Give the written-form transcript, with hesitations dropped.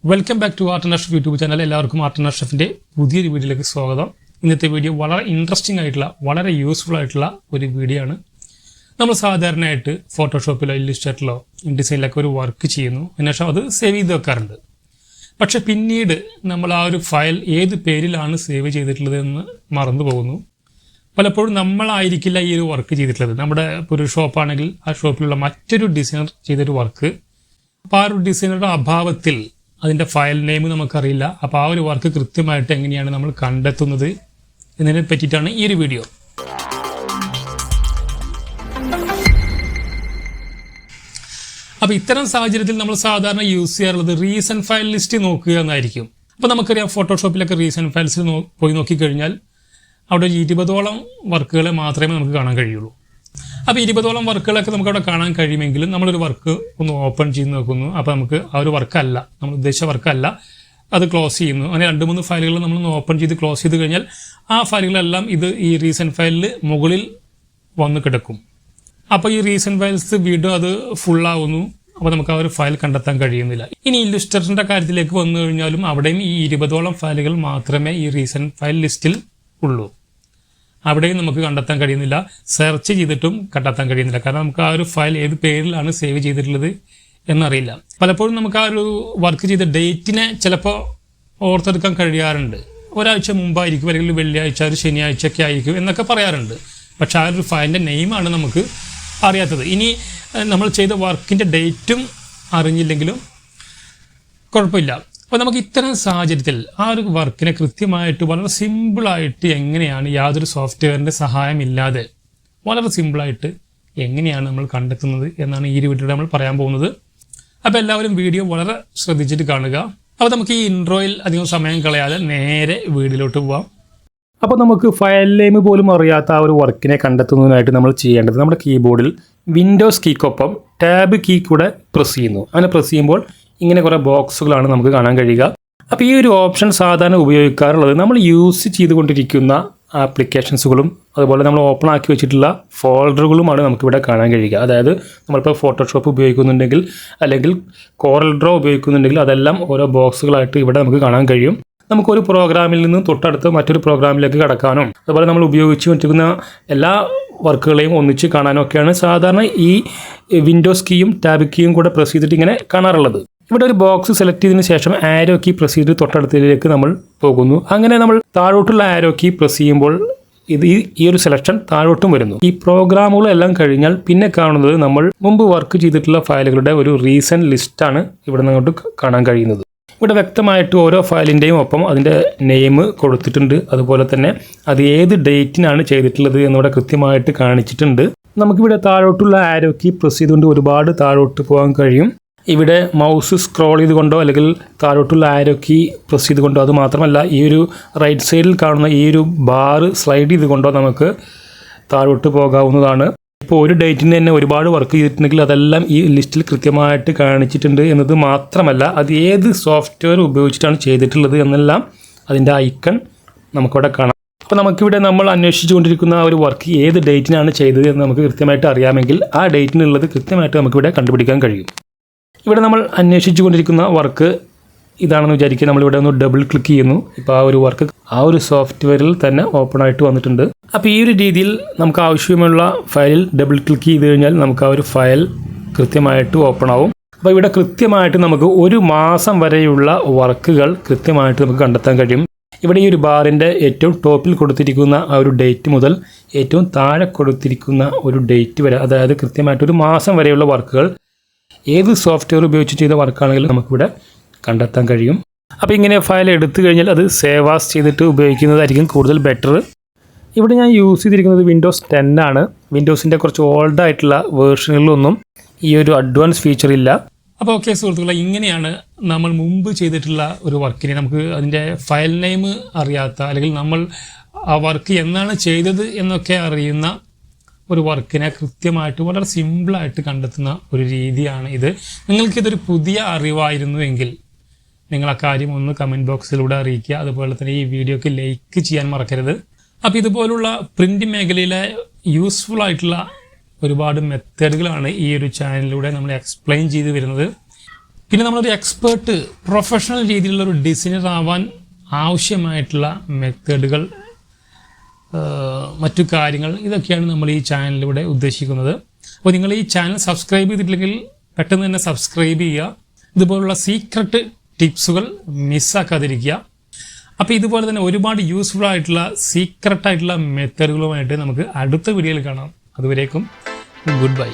Welcome back to art and Ashraf YouTube channel. എല്ലാവർക്കും art and അഷ്റഫിൻ്റെ പുതിയൊരു വീഡിയോയിലേക്ക് സ്വാഗതം. ഇന്നത്തെ വീഡിയോ വളരെ ഇൻട്രസ്റ്റിംഗ് ആയിട്ടുള്ള വളരെ യൂസ്ഫുൾ ആയിട്ടുള്ള ഒരു വീഡിയോ ആണ്. നമ്മൾ സാധാരണയായിട്ട് ഫോട്ടോഷോപ്പിലോ ഇല്ലുസ്ട്രേറ്ററിലോ ഇൻഡിസൈനിലൊക്കെ ഒരു വർക്ക് ചെയ്യുന്നു, അതിനുശേഷം അത് സേവ് ചെയ്ത് വെക്കാറുണ്ട്. പക്ഷെ പിന്നീട് നമ്മൾ ആ ഒരു ഫയൽ ഏത് പേരിലാണ് സേവ് ചെയ്തിട്ടുള്ളത് എന്ന് മറന്നു പോകുന്നു. പലപ്പോഴും നമ്മളായിരിക്കില്ല ഈ ഒരു വർക്ക് ചെയ്തിട്ടുള്ളത്. നമ്മുടെ ഇപ്പോൾ ഒരു ഷോപ്പാണെങ്കിൽ ആ ഷോപ്പിലുള്ള മറ്റൊരു ഡിസൈനർ ചെയ്തൊരു വർക്ക്, അപ്പോൾ ആ ഒരു ഡിസൈനറുടെ അഭാവത്തിൽ അതിൻ്റെ ഫയൽ നെയിം നമുക്കറിയില്ല. അപ്പോൾ ആ ഒരു വർക്ക് കൃത്യമായിട്ട് എങ്ങനെയാണ് നമ്മൾ കണ്ടെത്തുന്നത് എന്നതിനെ പറ്റിയിട്ടാണ് ഈ ഒരു വീഡിയോ. അപ്പോൾ ഇത്തരം സാഹചര്യത്തിൽ നമ്മൾ സാധാരണ യൂസ് ചെയ്യാറുള്ളത് റീസെൻറ്റ് ഫയൽ ലിസ്റ്റ് നോക്കുക എന്നായിരിക്കും. അപ്പോൾ നമുക്കറിയാം ഫോട്ടോഷോപ്പിലൊക്കെ റീസെൻറ്റ് ഫയൽസിൽ പോയി നോക്കിക്കഴിഞ്ഞാൽ അവിടെ 20ഓളം വർക്കുകളെ മാത്രമേ നമുക്ക് കാണാൻ കഴിയുള്ളൂ. അപ്പോൾ 20ഓളം വർക്കുകളൊക്കെ നമുക്ക് അവിടെ കാണാൻ കഴിയുമെങ്കിലും നമ്മളൊരു വർക്ക് ഒന്ന് ഓപ്പൺ ചെയ്ത് നോക്കുന്നു. അപ്പോൾ നമുക്ക് ആ ഒരു വർക്കല്ല, നമ്മൾ ഉദ്ദേശിച്ച വർക്കല്ല, അത് ക്ലോസ് ചെയ്യുന്നു. അങ്ങനെ 2-3 ഫയലുകൾ നമ്മളൊന്ന് ഓപ്പൺ ചെയ്ത് ക്ലോസ് ചെയ്ത് കഴിഞ്ഞാൽ ആ ഫയലുകളെല്ലാം ഈ റീസെൻറ്റ് ഫയലിൽ മുകളിൽ വന്ന് കിടക്കും. അപ്പോൾ ഈ റീസെൻറ്റ് ഫയൽസ് വീണ്ടും അത് ഫുള്ളാവുന്നു. അപ്പോൾ നമുക്ക് ആ ഒരു ഫയൽ കണ്ടെത്താൻ കഴിയുന്നില്ല. ഇനി ഇല്ലുസ്ട്രേറ്ററിൻ്റെ കാര്യത്തിലേക്ക് വന്നു കഴിഞ്ഞാലും അവിടെയും ഈ 20ഓളം ഫയലുകൾ മാത്രമേ ഈ റീസെൻറ്റ് ഫയൽ ലിസ്റ്റിൽ ഉള്ളൂ. അവിടെയും നമുക്ക് കണ്ടെത്താൻ കഴിയുന്നില്ല, സെർച്ച് ചെയ്തിട്ടും കണ്ടെത്താൻ കഴിയുന്നില്ല. കാരണം നമുക്ക് ആ ഒരു ഫയൽ ഏത് പേരിലാണ് സേവ് ചെയ്തിട്ടുള്ളത് എന്നറിയില്ല. പലപ്പോഴും നമുക്ക് ആ ഒരു വർക്ക് ചെയ്ത ഡേറ്റിനെ ചിലപ്പോൾ ഓർത്തെടുക്കാൻ കഴിയാറുണ്ട്. ഒരാഴ്ച മുമ്പായിരിക്കും, അല്ലെങ്കിൽ വെള്ളിയാഴ്ച, ഒരു ശനിയാഴ്ചയൊക്കെ ആയിരിക്കും എന്നൊക്കെ പറയാറുണ്ട്. പക്ഷെ ആ ഒരു ഫയലിൻ്റെ നെയിമാണ് നമുക്ക് അറിയാത്തത്. ഇനി നമ്മൾ ചെയ്ത വർക്കിൻ്റെ ഡേറ്റും അറിഞ്ഞില്ലെങ്കിലും കുഴപ്പമില്ല. അപ്പോൾ നമുക്ക് ഇത്തരം സാഹചര്യത്തിൽ ആ ഒരു വർക്കിനെ കൃത്യമായിട്ട് വളരെ സിമ്പിളായിട്ട് എങ്ങനെയാണ് യാതൊരു സോഫ്റ്റ്വെയറിൻ്റെ സഹായമില്ലാതെ വളരെ സിമ്പിളായിട്ട് എങ്ങനെയാണ് നമ്മൾ കണ്ടെത്തുന്നത് എന്നാണ് ഈ വീഡിയോയിൽ നമ്മൾ പറയാൻ പോകുന്നത്. അപ്പോൾ എല്ലാവരും വീഡിയോ വളരെ ശ്രദ്ധിച്ചിട്ട് കാണുക. അപ്പോൾ നമുക്ക് ഈ ഇൻട്രോയിൽ അധികം സമയം കളയാതെ നേരെ വീഡിയോയിലോട്ട് പോവാം. അപ്പോൾ നമുക്ക് ഫയൽ നെയിം പോലും അറിയാത്ത ആ ഒരു വർക്കിനെ കണ്ടെത്തുന്നതിനായിട്ട് നമ്മൾ ചെയ്യേണ്ടത് നമ്മുടെ കീബോർഡിൽ വിൻഡോസ് കീക്കൊപ്പം ടാബ് കീ കൂടെ പ്രസ് ചെയ്യുന്നു. അങ്ങനെ പ്രസ് ചെയ്യുമ്പോൾ ഇങ്ങനെ കുറേ ബോക്സുകളാണ് നമുക്ക് കാണാൻ കഴിയുക. അപ്പോൾ ഈ ഒരു ഓപ്ഷൻ സാധാരണ ഉപയോഗിക്കാറുള്ളത് നമ്മൾ യൂസ് ചെയ്തുകൊണ്ടിരിക്കുന്ന ആപ്ലിക്കേഷൻസുകളും അതുപോലെ നമ്മൾ ഓപ്പൺ ആക്കി വെച്ചിട്ടുള്ള ഫോൾഡറുകളുമാണ് നമുക്കിവിടെ കാണാൻ കഴിയുക. അതായത് നമ്മളിപ്പോൾ ഫോട്ടോഷോപ്പ് ഉപയോഗിക്കുന്നുണ്ടെങ്കിൽ അല്ലെങ്കിൽ കോറൽ ഡ്രോ ഉപയോഗിക്കുന്നുണ്ടെങ്കിൽ അതെല്ലാം ഓരോ ബോക്സുകളായിട്ട് ഇവിടെ നമുക്ക് കാണാൻ കഴിയും. നമുക്കൊരു പ്രോഗ്രാമിൽ നിന്ന് തൊട്ടടുത്ത് മറ്റൊരു പ്രോഗ്രാമിലേക്ക് കടക്കാനും അതുപോലെ നമ്മൾ ഉപയോഗിച്ച് കൊണ്ടിരിക്കുന്ന എല്ലാ വർക്കുകളെയും ഒന്നിച്ച് കാണാനും ഒക്കെയാണ് സാധാരണ ഈ വിൻഡോസ് കീയും ടാബ് കീയും കൂടെ പ്രസ് ചെയ്തിട്ട് ഇങ്ങനെ കാണാറുള്ളത്. ഇവിടെ ഒരു ബോക്സ് സെലക്ട് ചെയ്തതിന് ശേഷം ആരോ കീ പ്രസ് ചെയ്ത് തൊട്ടടുത്തതിലേക്ക് നമ്മൾ പോകുന്നു. അങ്ങനെ നമ്മൾ താഴോട്ടുള്ള ആരോ കീ പ്രസ് ചെയ്യുമ്പോൾ ഈ ഒരു സെലക്ഷൻ താഴോട്ടും വരുന്നു. ഈ പ്രോഗ്രാമുകളെല്ലാം കഴിഞ്ഞാൽ പിന്നെ കാണുന്നത് നമ്മൾ മുമ്പ് വർക്ക് ചെയ്തിട്ടുള്ള ഫയലുകളുടെ ഒരു റീസെൻറ്റ് ലിസ്റ്റാണ് ഇവിടെ നിന്നോട്ട് കാണാൻ കഴിയുന്നത്. ഇവിടെ വ്യക്തമായിട്ട് ഓരോ ഫയലിൻ്റെയും ഒപ്പം അതിൻ്റെ നെയിം കൊടുത്തിട്ടുണ്ട്. അതുപോലെ തന്നെ അത് ഏത് ഡേറ്റിനാണ് ചെയ്തിട്ടുള്ളത് എന്നിവിടെ കൃത്യമായിട്ട് കാണിച്ചിട്ടുണ്ട്. നമുക്കിവിടെ താഴോട്ടുള്ള ആരോ കീ പ്രസ് ചെയ്തുകൊണ്ട് ഒരുപാട് താഴോട്ട് പോകാൻ കഴിയും. ഇവിടെ മൗസ് സ്ക്രോൾ ചെയ്തുകൊണ്ടോ അല്ലെങ്കിൽ താഴോട്ടുള്ള ആരോ കീ പ്രസ് ചെയ്തുകൊണ്ടോ, അത് മാത്രമല്ല ഈ ഒരു റൈറ്റ് സൈഡിൽ കാണുന്ന ഈ ഒരു ബാർ സ്ലൈഡ് ചെയ്തുകൊണ്ടോ നമുക്ക് താഴോട്ട് പോകാവുന്നതാണ്. ഇപ്പോൾ ഒരു ഡേറ്റിന് തന്നെ ഒരുപാട് വർക്ക് ചെയ്തിട്ടുണ്ടെങ്കിൽ അതെല്ലാം ഈ ലിസ്റ്റിൽ കൃത്യമായിട്ട് കാണിച്ചിട്ടുണ്ട് എന്നത് മാത്രമല്ല അത് ഏത് സോഫ്റ്റ്വെയർ ഉപയോഗിച്ചിട്ടാണ് ചെയ്തിട്ടുള്ളത് എന്നെല്ലാം അതിൻ്റെ ഐക്കൺ നമുക്കിവിടെ കാണാം. അപ്പോൾ നമുക്കിവിടെ നമ്മൾ അന്വേഷിച്ചു കൊണ്ടിരിക്കുന്ന ആ ഒരു വർക്ക് ഏത് ഡേറ്റിനാണ് ചെയ്തത് എന്ന് നമുക്ക് കൃത്യമായിട്ട് അറിയാമെങ്കിൽ ആ ഡേറ്റിനുള്ളത് കൃത്യമായിട്ട് നമുക്കിവിടെ കണ്ടുപിടിക്കാൻ കഴിയും. ഇവിടെ നമ്മൾ അന്വേഷിച്ചു കൊണ്ടിരിക്കുന്ന വർക്ക് ഇതാണെന്ന് വിചാരിക്കുക. നമ്മളിവിടെ ഒന്ന് ഡബിൾ ക്ലിക്ക് ചെയ്യുന്നു. ഇപ്പോൾ ആ ഒരു വർക്ക് ആ ഒരു സോഫ്റ്റ്വെയറിൽ തന്നെ ഓപ്പൺ ആയിട്ട് വന്നിട്ടുണ്ട്. അപ്പോൾ ഈ ഒരു രീതിയിൽ നമുക്ക് ആവശ്യമുള്ള ഫയലിൽ ഡബിൾ ക്ലിക്ക് ചെയ്ത് കഴിഞ്ഞാൽ നമുക്ക് ആ ഒരു ഫയൽ കൃത്യമായിട്ട് ഓപ്പൺ ആവും. അപ്പോൾ ഇവിടെ കൃത്യമായിട്ട് നമുക്ക് 1 മാസം വരെയുള്ള വർക്കുകൾ കൃത്യമായിട്ട് നമുക്ക് കണ്ടെത്താൻ കഴിയും. ഇവിടെ ഈ ഒരു ബാറിൻ്റെ ഏറ്റവും ടോപ്പിൽ കൊടുത്തിരിക്കുന്ന ആ ഒരു ഡേറ്റ് മുതൽ ഏറ്റവും താഴെ കൊടുത്തിരിക്കുന്ന ഒരു ഡേറ്റ് വരെ, അതായത് കൃത്യമായിട്ട് 1 മാസം വരെയുള്ള വർക്കുകൾ ഏത് സോഫ്റ്റ്വെയർ ഉപയോഗിച്ച് ചെയ്ത വർക്കാണെങ്കിലും നമുക്കിവിടെ കണ്ടെത്താൻ കഴിയും. അപ്പോൾ ഇങ്ങനെ ഫയൽ എടുത്തു കഴിഞ്ഞാൽ അത് സേവ് ആസ് ചെയ്തിട്ട് ഉപയോഗിക്കുന്നതായിരിക്കും കൂടുതൽ ബെറ്റർ. ഇവിടെ ഞാൻ യൂസ് ചെയ്തിരിക്കുന്നത് വിൻഡോസ് 10 ആണ്. വിൻഡോസിൻ്റെ കുറച്ച് ഓൾഡ് ആയിട്ടുള്ള വേർഷനുകളിലൊന്നും ഈ ഒരു അഡ്വാൻസ് ഫീച്ചർ ഇല്ല. അപ്പോൾ ഓക്കെ സുഹൃത്തുക്കളെ, ഇങ്ങനെയാണ് നമ്മൾ മുമ്പ് ചെയ്തിട്ടുള്ള ഒരു വർക്കിനെ നമുക്ക് അതിൻ്റെ ഫയൽ നെയിം അറിയാത്ത അല്ലെങ്കിൽ നമ്മൾ ആ വർക്ക് എന്നാണ് ചെയ്തത് എന്നൊക്കെ അറിയുന്ന ഒരു വർക്കിനെ കൃത്യമായിട്ട് വളരെ സിമ്പിളായിട്ട് കണ്ടെത്തുന്ന ഒരു രീതിയാണ് ഇത്. നിങ്ങൾക്കിതൊരു പുതിയ അറിവായിരുന്നുവെങ്കിൽ നിങ്ങൾ ആ കാര്യം ഒന്ന് കമൻറ്റ് ബോക്സിലൂടെ അറിയിക്കുക. അതുപോലെ തന്നെ ഈ വീഡിയോക്ക് ലൈക്ക് ചെയ്യാൻ മറക്കരുത്. അപ്പോൾ ഇതുപോലുള്ള പ്രിൻ്റ് മേഖലയിലെ യൂസ്ഫുൾ ആയിട്ടുള്ള ഒരുപാട് മെത്തേഡുകളാണ് ഈ ഒരു ചാനലിലൂടെ നമ്മൾ എക്സ്പ്ലെയിൻ ചെയ്ത് വരുന്നത്. പിന്നെ നമ്മളൊരു എക്സ്പേർട്ട് പ്രൊഫഷണൽ രീതിയിലുള്ള ഒരു ഡിസൈനർ ആവാൻ ആവശ്യമായിട്ടുള്ള മെത്തേഡുകൾ, മറ്റു കാര്യങ്ങൾ, ഇതൊക്കെയാണ് നമ്മൾ ഈ ചാനലിലൂടെ ഉദ്ദേശിക്കുന്നത്. അപ്പോൾ നിങ്ങൾ ഈ ചാനൽ സബ്സ്ക്രൈബ് ചെയ്തിട്ടില്ലെങ്കിൽ പെട്ടെന്ന് തന്നെ സബ്സ്ക്രൈബ് ചെയ്യുക. ഇതുപോലുള്ള സീക്രട്ട് ടിപ്സുകൾ മിസ്സാക്കാതിരിക്കുക. അപ്പോൾ ഇതുപോലെ തന്നെ ഒരുപാട് യൂസ്ഫുൾ ആയിട്ടുള്ള സീക്രട്ടായിട്ടുള്ള മെത്തേഡുകളുമായിട്ട് നമുക്ക് അടുത്ത വീഡിയോയിൽ കാണാം. അതുവരേക്കും ഗുഡ് ബൈ.